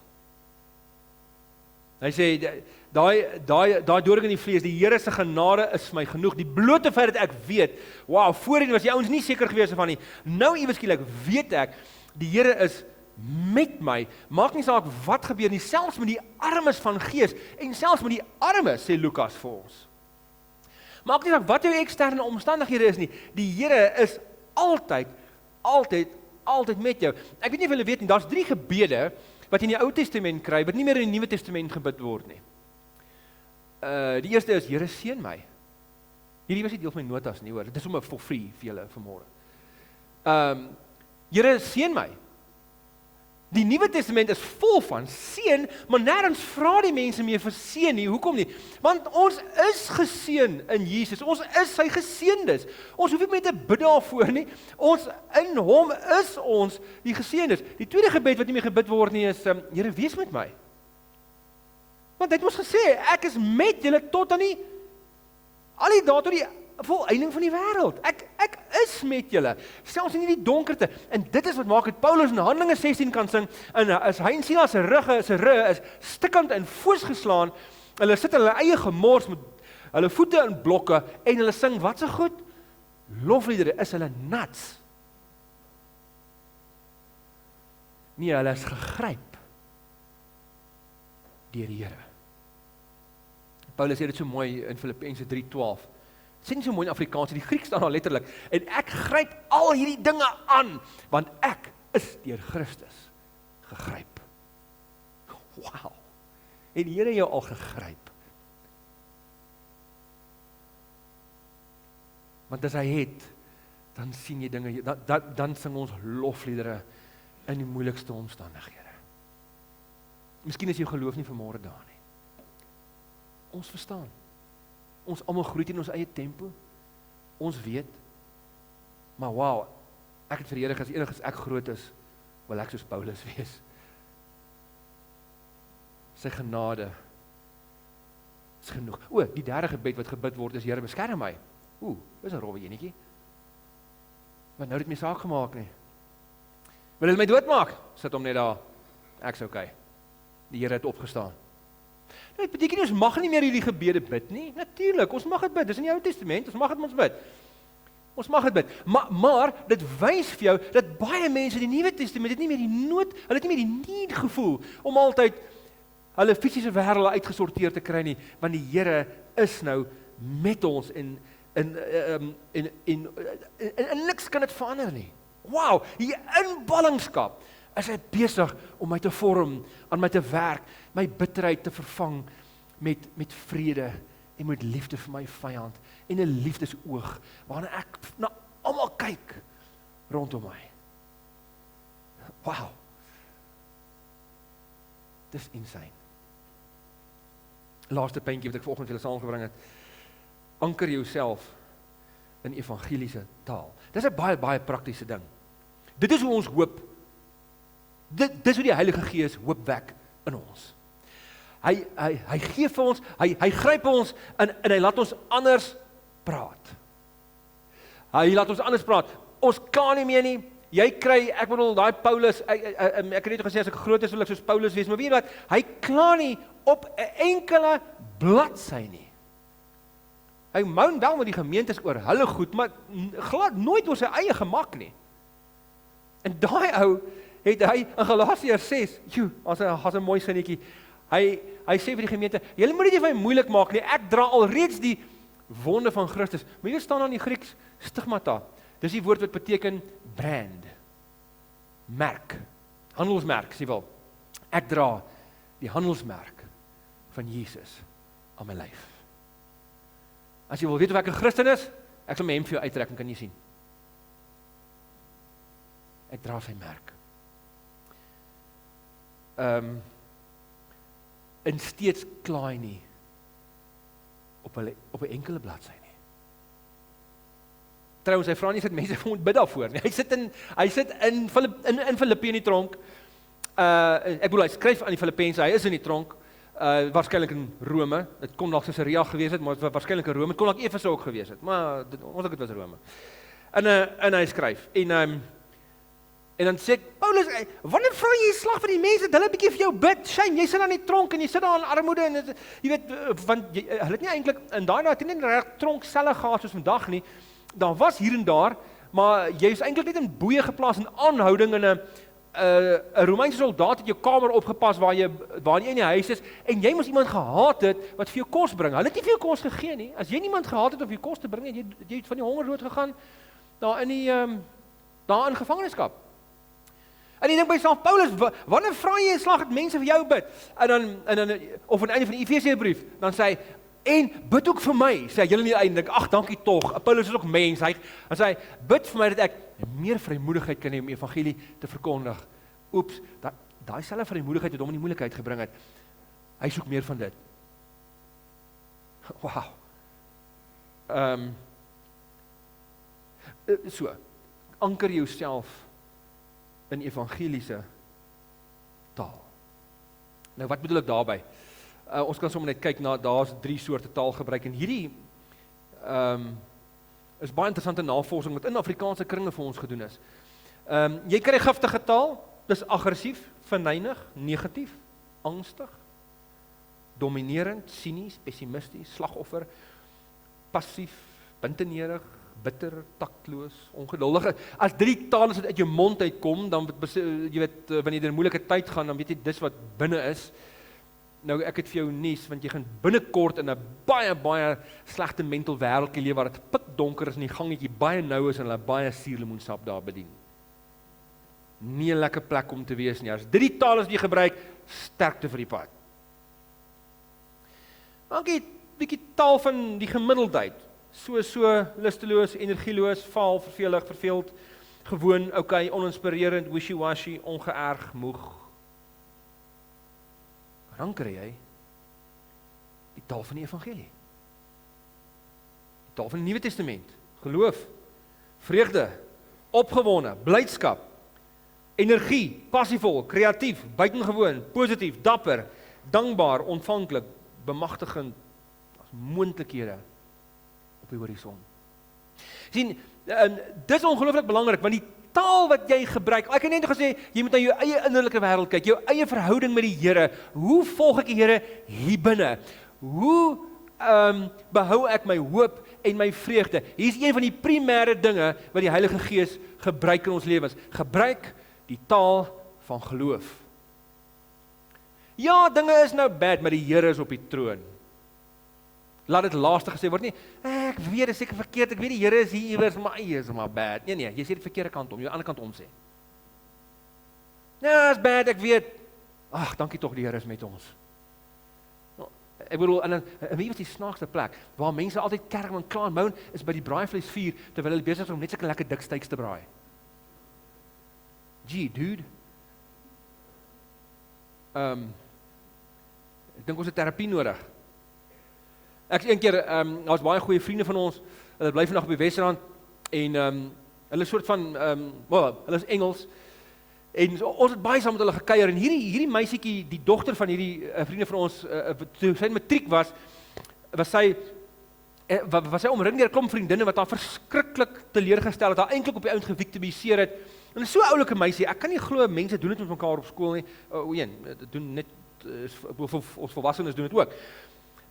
Speaker 1: Hy sê, daai doring in die vlees, die Here se genade is vir my genoeg. Die blote feit dat ek weet, wow, voorheen was die ouens nie seker gewees van nie. Nou iewers skielik weet ek, die Here is met my. Maak nie saak wat gebeur nie, selfs met die armes van gees, en selfs met die armes, sê Lukas vir ons. Maak nie saak wat jou eksterne omstandighede is nie, die Here is altyd met jou. Ek weet nie of julle weet nie, daar's 3 gebede wat in die Ou Testament kry, wat nie meer in die Nuwe Testament gebid word nie. Die eerste is, Here seën my. Hierdie was nie deel van my notas nie, hoor. Dit is sommer for free vir julle vanmôre. Here seën my. Die Nuwe Testament is vol van seën, maar nêrens vra die mense meer vir seën nie. Hoekom nie? Want ons is geseën in Jesus. Ons is sy geseëndes. Ons hoef nie meer te bid daarvoor nie. Ons in hom is ons die geseëndes. Die tweede gebed wat nie meer gebid word nie is, Here, wees met my. Want hy het ons gesê, ek is met julle tot aan al die dae tot die volëinding van die wêreld. Ek is met julle, selfs in die donkerte. En dit is wat maak het Paulus in Handelinge 16 kan sing, en as hy en Silas se rug is stikkend en voorsgeslaan, hulle sit in hulle eie gemors met hulle voete in blokke, en hulle sing, wat so goed? Lofliedere, is hulle nuts. Nee, hulle is gegryp deur die Here. Paulus sê dit so mooi in Filippense 3:12. Sê nie so mooi in Afrikaans, die Grieks staan daar letterlik. En ek gryp al hierdie dinge aan, want ek is deur Christus gegryp. Wow. En die Here jou al gegryp. Want as hy het, dan sien jy dinge, dan sing ons lofliedere in die moeilikste omstandighede. Miskien is jou geloof nie vanmôre daar nie. Ons verstaan. Ons almal groei in ons eie tempo. Ons weet. Maar wow, ek het vir die Here gesê, enige as ek groot is, wil ek soos Paulus wees. Sy genade is genoeg. Die derde gebed wat gebid word is, Here, beskerm my. Dis 'n rowwe enetjie. Maar nou het my saak gemaak nie. Wil hulle my doodmaak? Sit hom net daar. Ek's okay. Die Here het opgestaan. Dit beteken nie ons mag nie meer hierdie gebede bid nie. Natuurlik, ons mag dit bid. Dis in die Ou Testament, ons mag dit ons bid. Ons mag dit bid. Maar dit wys vir jou dat baie mense in die Nuwe Testament het nie meer die nood, hulle het nie meer die need gevoel om altyd hulle fisiese wêreld uitgesorteer te kry nie, want die Here is nou met ons en niks kan dit verander nie. Wow, die inballingskap is hy besig om my te vorm, aan my te werk, my bitterheid te vervang met vrede en met liefde vir my vyand en 'n liefdesoog waarna ek na almal kyk rondom my. Wow. Dis insane. Laaste puntjie wat ek vanoggend vir julle saamgebring het. Anker jouself in evangeliese taal. Dis 'n baie praktiese ding. Dit is hoe ons hoop. Dis hoe die Heilige Gees hoop wek in ons. Hy gee vir ons, hy gryp ons en hy laat ons anders praat. Hy laat ons anders praat. Ons kan nie meer nie. Jy kry, ek bedoel, daai Paulus, ek het net gesê as ek groot is wil ek soos Paulus wees, maar weet jy wat? Hy kla nie op 'n enkele bladsy nie. Hy moan wel met die gemeentes oor hulle goed, maar glad nooit oor sy eie gemak nie. En daai ou het hy in Galasiërs 6, as 'n mooi sinnetjie, hy sê vir die gemeente, julle moet dit vir my moeilik maak nie, ek dra alreeds die wonde van Christus. Maar hier staan dan in die Grieks, stigmata. Dis die woord wat beteken brand, merk, handelsmerk, sê wel. Ek dra die handelsmerk van Jesus aan my lyf. As jy wil weet of ek 'n Christen is, ek sal my hemp vir jou uittrek en kan jy sien. Ek dra sy merk. En steeds klaai nie op 'n enkele bladsy nie. Trouwens, hy vra nie dat mense vir hom bid daarvoor nie. Hy sit in Filippi in die tronk. Ek bedoel, hy skryf aan die Filippense, hy is in die tronk, waarskynlik in Rome. Dit kon dalk Caesarea gewees het, maar dit was waarskynlik in Rome. Dit kon dalk Efese ook gewees het, maar ons dink dit was Rome. En hy skryf en dan sê ek, Paulus, wanneer vra jy slag vir die mense, hulle 'n bietjie vir jou bid, shame, jy sit aan die tronk en jy sit daar in armoede en jy weet, want hulle het nie eintlik in daai dae het nie reg tronkselle gehad soos vandag nie. Daar was hier en daar, maar jy is eintlik net in boeye geplaas en aanhouding en 'n Romeinse soldaat het jou kamer opgepas waar jy in die huis is en jy moes iemand gehaat het wat vir jou kos bring. Hulle het nie vir jou kos gegee nie. As jy niemand gehaat het om vir jou kos te bring nie, jy het van die hongerdood gegaan daar in gevangenskap. En jy dink by jouself, Paulus, wanneer vra jy 'n slag dat mense vir jou bid? En dan of aan die einde van die Efesiëbrief, dan sê hy, en bid ook vir my, sê hy, julle nie eintlik, ag dankie tog, Paulus is ook mens, dan sê hy, bid vir my dat ek meer vrymoedigheid kan hê om evangelie te verkondig. Oeps, daai selfe vrymoedigheid wat hom in die moeilikheid gebring het, hy soek meer van dit. Wow. So, anker jouself in evangeliese taal. Nou wat bedoel ek daarby? Ons kan sommer net kyk na, daar's 3 soorte taal gebruik en hierdie is baie interessante navorsing wat in Afrikaanse kringe vir ons gedoen is. Jy kry giftige taal, dis aggressief, verneig, negatief, angstig, dominerend, sinies, pessimisties, slagoffer, passief, puntenerig, bitter, taktloos, ongeduldig. As 3 tale uit jou mond uitkom, dan jy weet, wanneer jy in 'n moeilike tyd gaan, dan weet jy dis wat binne is. nou ek het vir jou nuus, want jy gaan binnekort in 'n baie slegte mental wêreldjie leef waar dit pikdonker is en die gangetjie baie nou is en hulle baie suurlemoensap daar bedien. Nie 'n lekker plek om te wees nie. As dit die taal is wat jy gebruik, sterkte vir die pad. Maar ek het 'n bietjie taal van die gemiddeldheid. So lusteloos, energieloos, vaal, vervelig, verveeld, gewoon, okay, oninspirerend, wishy-washy, ongeërg, moeg. Dan kry jy die taal van die evangelie. Die taal van die Nuwe Testament. Geloof, vreugde, opgewonde, blydskap, energie, passievol, kreatief, buitengewoon, positief, dapper, dankbaar, ontvanklik, bemagtigend, as moontlikhede op die horison. Sien, dis ongelooflik belangrik, want die taal wat jy gebruik, ek het net gesê, jy moet na jou eie innerlike wêreld kyk, jou eie verhouding met die Here. Hoe volg ek die Here hier binne? Hoe behou ek my hoop en my vreugde? Hier is een van die primêre dinge wat die Heilige Gees gebruik in ons lewens. Gebruik die taal van geloof. Ja, dinge is nou bad, maar die Here is op die troon. Laat dit laaste gesê word nie, ek weet, dit is seker verkeerd, ek weet die Here is hier iewers, maar hy is maar bad. Nee, jy sê die verkeerde kant om, jy ander kant om sê. Ja, is bad, ek weet. Ag, dankie tog die Here is met ons. Nou, ek bedoel, en wie was die snaakste plek, waar mense altyd kerk en kla en moan, is by die braaivleisvuur, terwyl hulle besig is om net sulke lekker dik steaks te braai. Gee, dude. Ek dink ons het terapie nodig. Ek is een keer, daar was baie goeie vriende van ons, hulle bly vandag op die Wesrand, en hulle is soort van, hulle is Engels, en ons het baie saam met hulle gekuier, en hierdie meisiekie, die dogter van hierdie vriende van ons, toe sy in matriek was sy omring deur 'n klomp vriendinne wat haar verskriklik teleurgestel het, haar eintlik op die ouend geviktimiseer het, en so 'n oulike meisie, ek kan nie glo mense doen dit met mekaar op skool nie, dit doen net, ons volwassenes doen dit ook,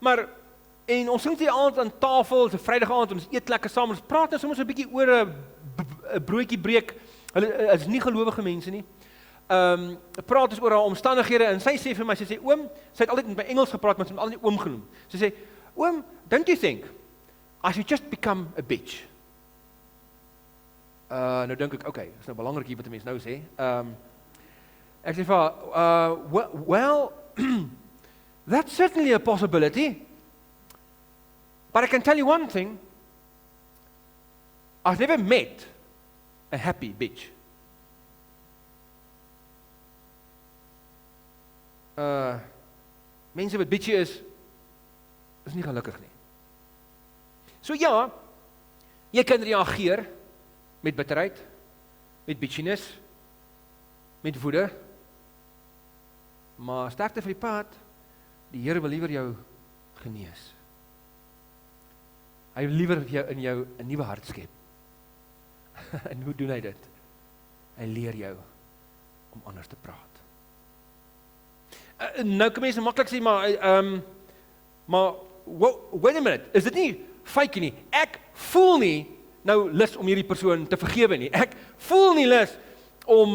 Speaker 1: maar en ons sit die aand aan tafel, dit is 'n Vrydag aand, ons eet lekker saam, ons praat nou soms 'n bietjie oor 'n broodjie breek. Hulle is nie gelowige mense nie. Praat ons oor haar omstandighede en sy sê vir my, sy sê oom, sy het altyd met my Engels gepraat, maar sy het altyd oom genoem. Sy sê, oom, don't you think I should just become a bitch? Nou dink ek, okay, is nou belangrik hier wat 'n mens nou sê. Ek sê vir haar, well, that's certainly a possibility. But I can tell you one thing, I've never met a happy bitch. Mense wat bitchy is nie gelukkig nie. So ja, jy kan reageer met bitterheid, met bitchiness, met woede, maar sterkte vir die pad, die Here wil liewer jou genees. Hy wil liewer in jou 'n nuwe hart skep. En hoe doen hy dit? Hy leer jou om anders te praat. Nou kan mense maklik sê, maar wait a minute, is dit nie fake nie? Ek voel nie nou lus om hierdie persoon te vergewe nie. Ek voel nie lus om,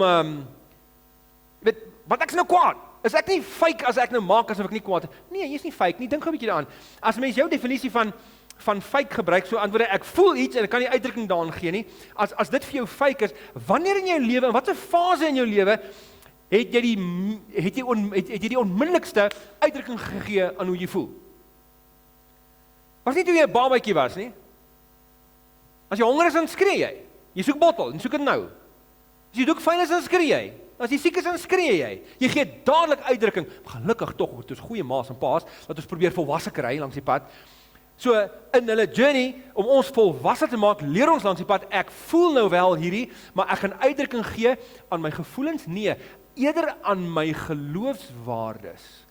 Speaker 1: wat ek is nou kwaad. Is ek nie fake as ek nou maak asof ek nie kwaad is? Nee, jy is nie fake nie, dink gou 'n bietjie daaraan. As mens jou definisie van fake gebruik, so antwoord ek voel iets en ek kan nie uitdrukking daaraan gee nie. As dit vir jou fake is, wanneer in jou lewe, in watter fase in jou lewe het jy die onmiddellikste uitdrukking gegee aan hoe jy voel? Was nie toe jy 'n babatjie was nie? As jy honger is, dan skree jy. Jy soek bottel, en soek dit nou. As jy doek fyn is, dan skree jy. As jy siek is, dan skree jy. Jy gee dadelik uitdrukking. Gelukkig tog, dit is goeie ma's en pa's, dat ons probeer volwasse kry langs die pad. So, in hulle journey, om ons volwasse te maak, leer ons langs die pad, ek voel nou wel hierdie, maar ek gaan uitdrukking gee aan my gevoelens? Nee, eerder aan my geloofswaardes.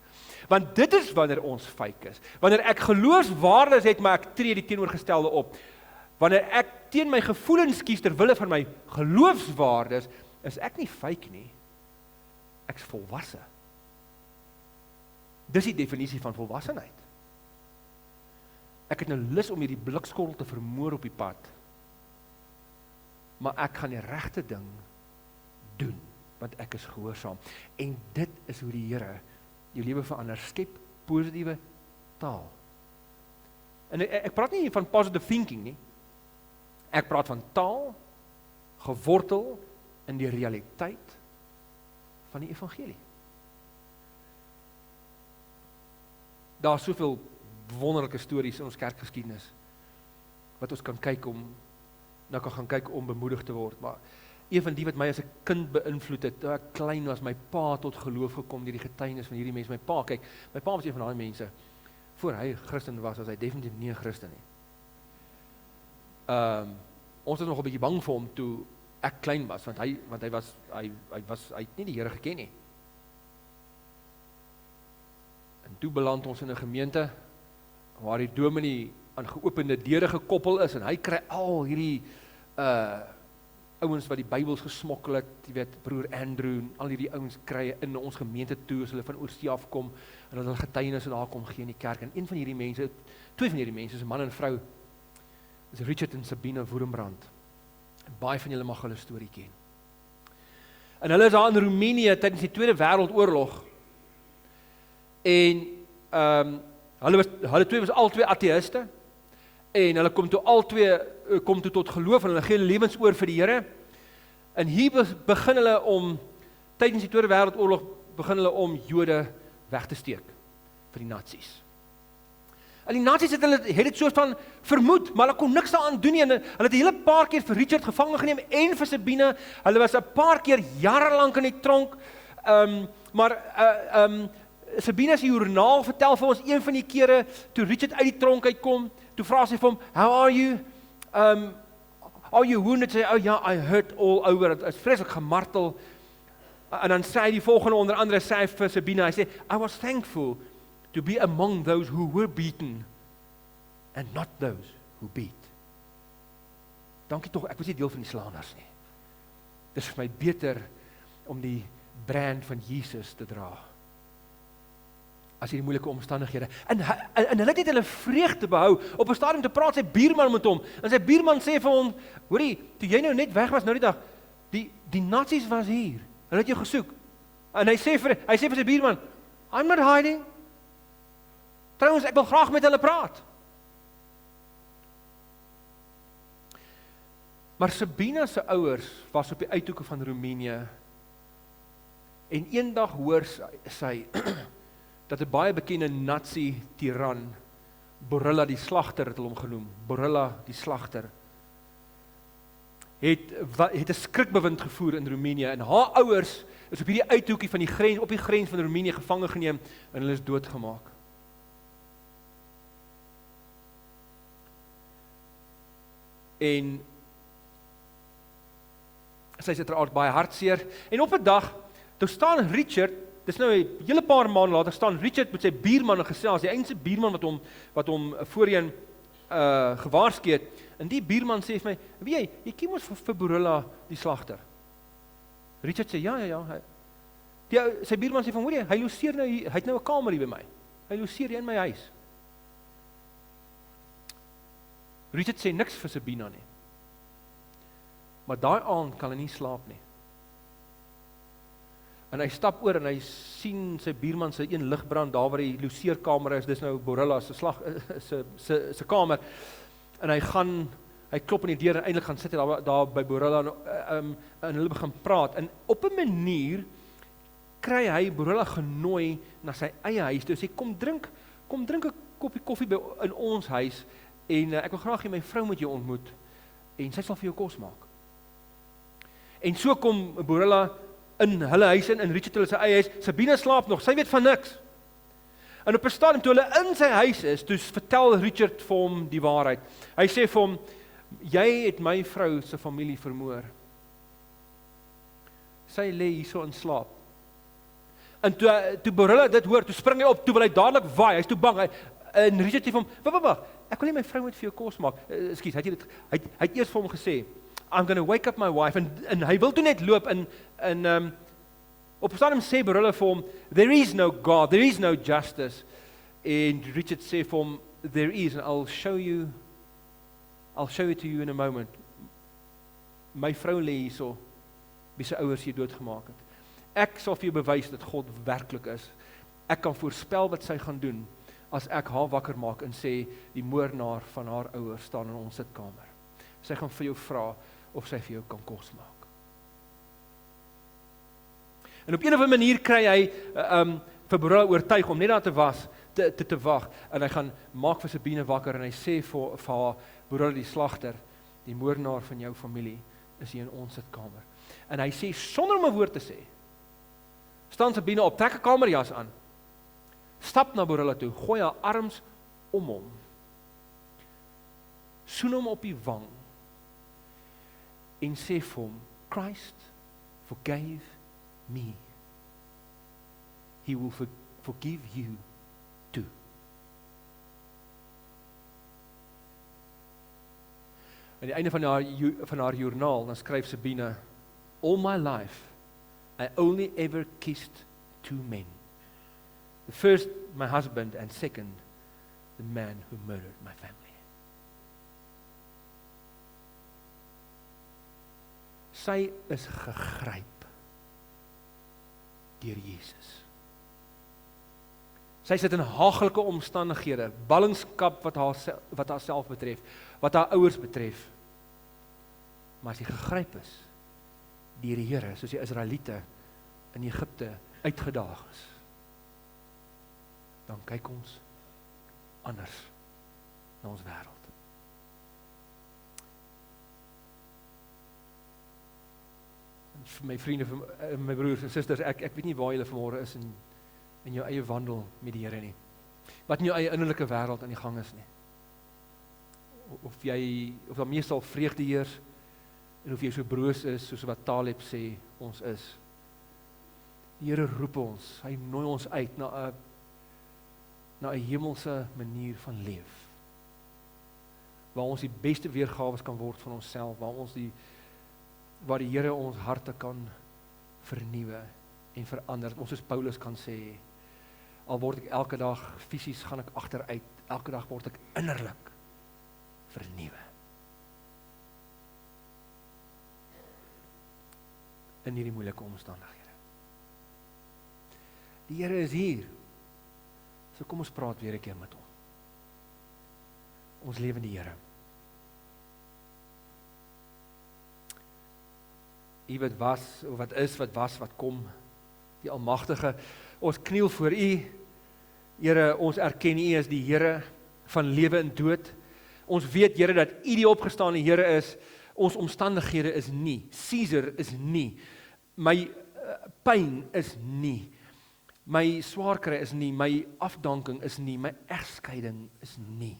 Speaker 1: Want dit is wanneer ons fake is. Wanneer ek geloofswaardes het, maar ek tree die teenoorgestelde op. Wanneer ek teen my gevoelens kies ter wille van my geloofswaardes, is ek nie fake nie. Ek is volwasse. Dis die definisie van volwassenheid. Ek het nou lus om hierdie blikskottel te vermoor op die pad, maar ek gaan die regte ding doen, want ek is gehoorsaam. En dit is hoe die Here jou lewe verander. Skep positiewe taal. En ek praat nie van positive thinking nie. Ek praat van taal, gewortel in die realiteit van die evangelie. Daar is soveel wonderlike stories in ons kerkgeskiedenis, wat ons kan kyk gaan kyk om bemoedig te word, maar een van die wat my as 'n kind beïnvloed het, toe ek klein was, my pa tot geloof gekom deur die getuienis van hierdie mense. My pa was een van daai mense, voor hy Christen was hy definitief nie 'n Christen nie. Ons was nog 'n bietjie bang vir hom toe ek klein was, want hy het nie die Here geken nie. En toe beland ons in 'n gemeente waar die dominee aan geopende deure gekoppel is en hy kry al hierdie ouens wat die Bybels gesmokkel het, jy weet, broer Andrew en al hierdie ouens kry in ons gemeente toe as hulle van oorsee afkom en hulle getuienisse daar kom gee in die kerk. En een van hierdie mense, twee van hierdie mense, is 'n man en vrou, is Richard en Sabine Woerenbrand. En baie van julle mag hulle storie ken. En hulle is daar in Roemenië tydens die Tweede Wêreldoorlog. En hulle twee was albei ateïste. En hulle kom toe tot geloof en hulle gee hulle lewens oor vir die Here. En hier begin hulle tydens die Tweede Wêreldoorlog begin hulle om Jode weg te steek vir die Nazi's. En die Nazi's het dit soort van vermoed, maar hulle kon niks daaraan doen nie. En hulle het 'n hele paar keer vir Richard gevange geneem en vir Sabine. Hulle was 'n paar keer jare lank in die tronk. Sabine se joernaal vertel vir ons een van die kere toe Richard uit die tronk uitkom, toe vra sy vir hom, "How are you? Are you wounded?" Sy sê, "Oh ja, I hurt all over." Het is vreeslik gemartel. En dan sê hy die volgende onder andere sê hy vir Sabine, hy sê, "I was thankful to be among those who were beaten and not those who beat." Dankie tog, ek was nie deel van die slaanders nie. Dis vir my beter om die brand van Jesus te dra as hierdie moeilike omstandighede. En hulle het net hulle vreugde behou. Op 'n stadium te praat sy buurman met hom. En sy buurman sê vir hom, "Hoorie, toe jy nou net weg was nou die dag, die Nazi's was hier. Hulle het jou gesoek." En hy sê vir sy buurman, "I'm not hiding. Trouwens, ek wil graag met hulle praat." Maar Sabina se ouers was op die uithoeke van Roemenië. En eendag hoor sy dat 'n baie bekende Nazi-tiran, Borilla die Slagter het hulle hom genoem, Borilla die Slagter, het 'n skrikbewind gevoer in Roemenië en haar ouers is op hierdie uithoekie van op die grens van Roemenië gevange geneem en hulle is doodgemaak. En sy is uiteraard baie hartseer en op 'n dag, toe staan Richard, dis nou 'n hele paar maande later, staan Richard met sy buurman en gesels, die enigste buurman wat hom voorheen gewaarsku het. En die buurman sê vir my, "Weet jy ken mos vir Borilla die Slagter." Richard sê, "Ja. Sy buurman sê van, "Hoor jy, hy loseer nou hier, hy het nou 'n kamer hier by my. Hy loseer hier in my huis." Richard sê niks vir Sabina nie. Maar daai aand kan hy nie slaap nie. En hy stap oor en hy sien sy buurman se een lig brand daar waar die loseerkamer is, dis nou Borilla se kamer. En hy klop aan die deur en eintlik gaan sit hy daar by Borilla en hulle begin praat. En op 'n manier kry hy Borilla genooi na sy eie huis. Dus hy kom drink 'n koppie koffie in ons huis en ek wil graag hê my vrou moet jou ontmoet en sy sal vir jou kos maak. En so kom Borilla in hulle huis in Richard hulle sy eie huis. Sabine slaap nog, sy weet van niks. En op 'n stadium toe hulle in sy huis is, toe vertel Richard vir hom die waarheid. Hy sê vir hom, "Jy het my vrou se familie vermoor. Sy lê hierso in slaap." En toe Borilla dit hoor, toe spring hy op, toe wil hy dadelik waai, hy's toe bang. En Richard sê vir hom, "Wag, ek wil nie my vrou moet vir jou kos maak." Ekskuus, hy het eers vir hom gesê, "I'm going to wake up my wife," en hy wil toe net loop, en op 'n stadium sê Borilla vir hom, "There is no God, there is no justice." En Richard sê vir hom, "There is, and I'll show it to you in a moment." My vrou lê hierso, wie se ouers hier doodgemaak het. Ek sal vir jou bewys dat God werklik is. ek kan voorspel wat sy gaan doen, as ek haar wakker maak en sê, die moordenaar van haar ouers staan in ons sitkamer. Sy gaan vir jou vra, of sy vir jou kan kos maak. En op een of ander manier kry hy, vir Borrella oortuig om net daar te was, te wag, en hy gaan maak vir Sabine wakker, en hy sê vir haar, Borrella die slagter, die moordenaar van jou familie, is hier in ons sitkamer. En hy sê, sonder om 'n woord te sê, staan Sabine op, trek 'n kamerjas aan, stap na Borrella toe, gooi haar arms om hom, soen hom op die wang, en sê vir hom, Christ forgave me. He will forgive you too. Aan die einde van haar joernaal, dan skryf Sabine, all my life, I only ever kissed two men. The first, my husband, and second, the man who murdered my family. Sy is gegryp deur Jesus. Sy sit in haglike omstandighede, ballingskap wat haarself betref, wat haar ouers betref. Maar as sy gegryp is deur die Here, soos die Israeliete in Egipte uitgedaag is, dan kyk ons anders na ons wêreld. Vir my vriende, vir my broers en susters, ek weet nie waar julle vanmôre is in jou eie wandel met die Here nie. Wat in jou eie innerlike wêreld aan die gang is nie. Of daar meestal vreugde heers, en of jy so broos is, soos wat Taleb sê, ons is. Die Here roep ons, hy nooi ons uit na 'n hemelse manier van leef. Waar ons die beste weergawe kan word van onsself, waar die Here ons harte kan vernuwe en verander. Ons soos Paulus kan sê, al word ek elke dag, fisies gaan ek agteruit, elke dag word ek innerlik vernuwe. In hierdie moeilike omstandighede. Die Here is hier. So kom ons praat weer 'n keer met hom. Ons lewende Here. U wat was, of wat is, wat was, wat kom, die Almagtige, ons kniel voor U, Here, ons erken U as die Here van lewe en dood. Ons weet, Here, dat U die opgestaane Here is, ons omstandighede is nie, Caesar is nie, my pyn is nie, my swaar kry is nie, my afdanking is nie, my egskeiding is nie,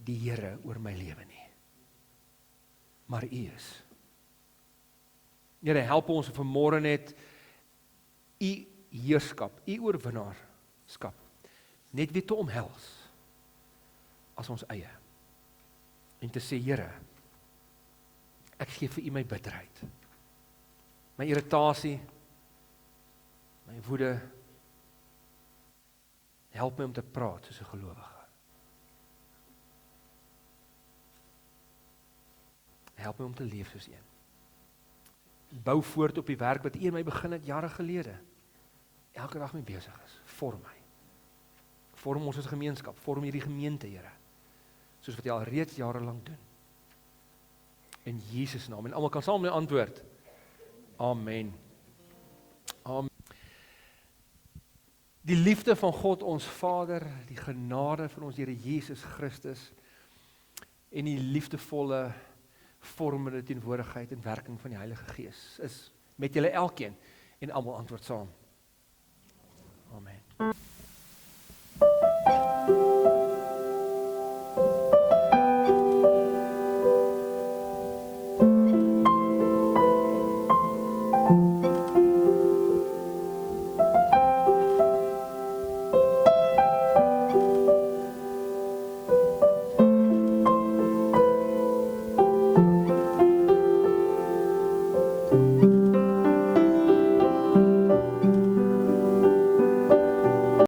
Speaker 1: die Here oor my lewe nie, maar U is. Here, help ons vanmôre net U heerskap, U oorwinnaarskap, net weer te omhels as ons eie. En te sê, Here, ek gee vir U my bitterheid, my irritasie, my woede, help my om te praat soos 'n gelowige. Help my om te leef soos een. Bou voort op die werk wat U in my begin het jare gelede. Elke dag mee besig is. Vorm my. Vorm ons as gemeenskap, vorm hierdie gemeente, Here. Soos wat U al reeds jare lank doen. In Jesus naam. En almal kan saam met my antwoord. Amen. Amen. Die liefde van God ons Vader, die genade van ons Here Jesus Christus en die liefdevolle vormende teenwoordigheid en werking van die Heilige Gees is met julle elkeen en almal antwoord saam. Amen.